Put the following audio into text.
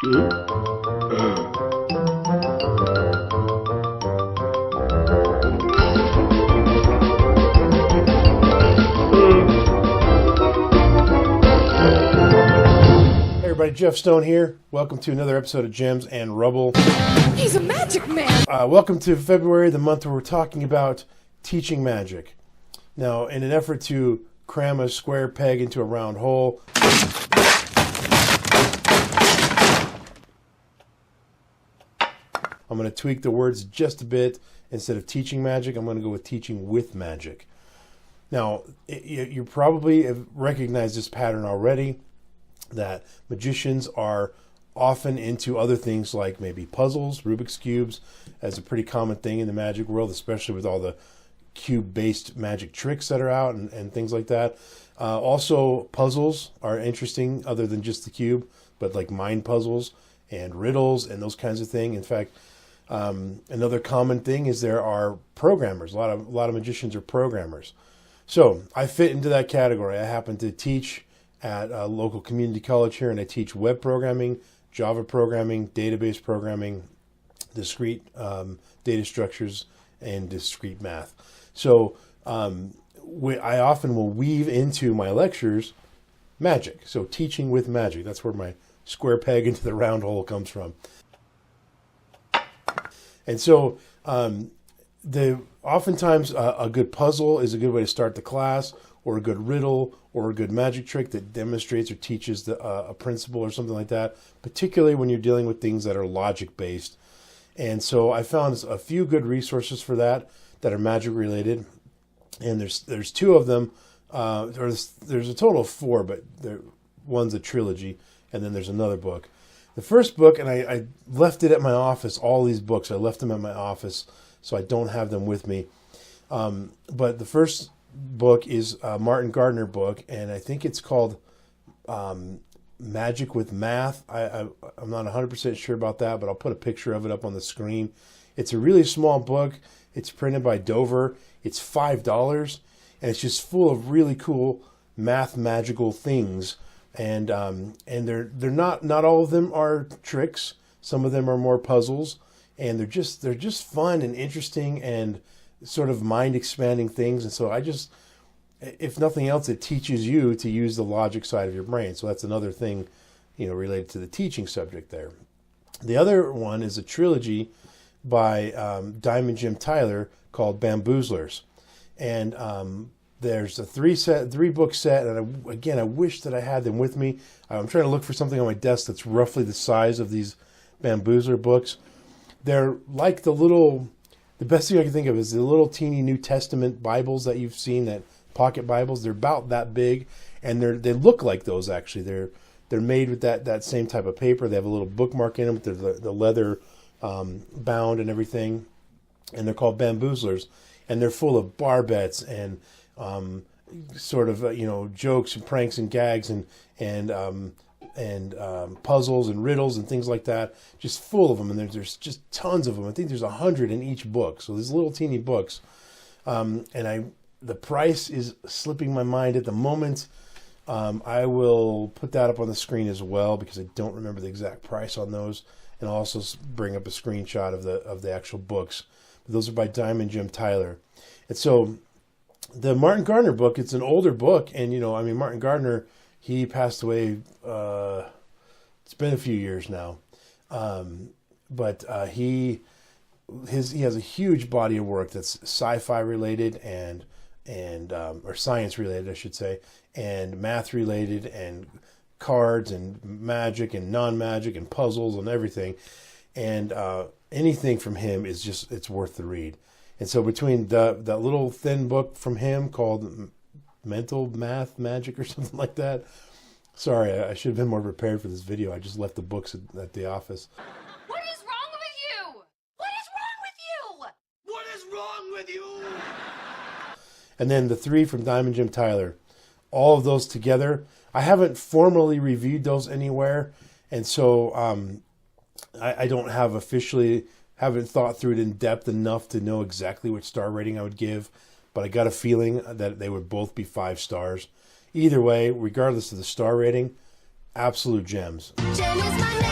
Everybody, Jeff Stone here. Welcome to another episode of Gems and Rubble. He's a magic man. Welcome to February, the month where we're talking about teaching magic. Now, in an effort to cram a square peg into a round hole, I'm going to tweak the words just a bit. Instead of teaching magic, I'm going to go with teaching with magic. Now, you probably have recognized this pattern already, that magicians are often into other things like maybe puzzles, Rubik's Cubes, as a pretty common thing in the magic world, especially with all the cube-based magic tricks that are out and things like that. Also, puzzles are interesting other than just the cube, but like mind puzzles and riddles and those kinds of things. In fact, another common thing is there are programmers. A lot of magicians are programmers. So I fit into that category. I happen to teach at a local community college here, and I teach web programming, Java programming, database programming, discrete data structures, and discrete math. So I often will weave into my lectures magic. So teaching with magic, that's where my square peg into the round hole comes from. And so oftentimes a good puzzle is a good way to start the class, or a good riddle, or a good magic trick that demonstrates or teaches a principle or something like that, particularly when you're dealing with things that are logic-based. And so I found a few good resources for that are magic-related, and there's two of them. There's a total of four, but one's a trilogy, and then there's another book. The first book, and I left it at my office, all these books, I left them at my office, so I don't have them with me. But the first book is a Martin Gardner book, and I think it's called Magic with Math. I'm not 100% sure about that, but I'll put a picture of it up on the screen. It's a really small book. It's printed by Dover. It's $5, and it's just full of really cool math magical things. And they're not all of them are tricks. Some of them are more puzzles, and they're just fun and interesting and sort of mind-expanding things. And so if nothing else, it teaches you to use the logic side of your brain. So that's another thing, related to the teaching subject there. The other one is a trilogy by Diamond Jim Tyler called Bamboozlers. And there's a three-book set, and I wish that I had them with me. I'm trying to look for something on my desk that's roughly the size of these Bamboozler books. They're like the best thing I can think of is the little teeny New Testament Bibles that you've seen, that pocket Bibles. They're about that big, and they look like those actually. They're made with that same type of paper. They have a little bookmark in them with the leather bound and everything, and they're called Bamboozlers, and they're full of bar bets and sort of jokes and pranks and gags and puzzles and riddles and things like that, just full of them. And there's just tons of them. I think there's 100 in each book. So these little teeny books. The price is slipping my mind at the moment. I will put that up on the screen as well, because I don't remember the exact price on those. And I'll also bring up a screenshot of the actual books. But those are by Diamond Jim Tyler. And so the Martin Gardner book, it's an older book. And, Martin Gardner, he passed away, it's been a few years now. But he has a huge body of work that's sci-fi related or science related, I should say, and math related, and cards and magic and non-magic and puzzles and everything. And anything from him is it's worth the read. And so between that little thin book from him called Mental Math Magic or something like that. Sorry, I should have been more prepared for this video. I just left the books at the office. What is wrong with you? What is wrong with you? What is wrong with you? And then the three from Diamond Jim Tyler. All of those together. I haven't formally reviewed those anywhere, and so I don't have haven't thought through it in depth enough to know exactly which star rating I would give, but I got a feeling that they would both be 5 stars. Either way, regardless of the star rating, absolute gems. Jen is my name.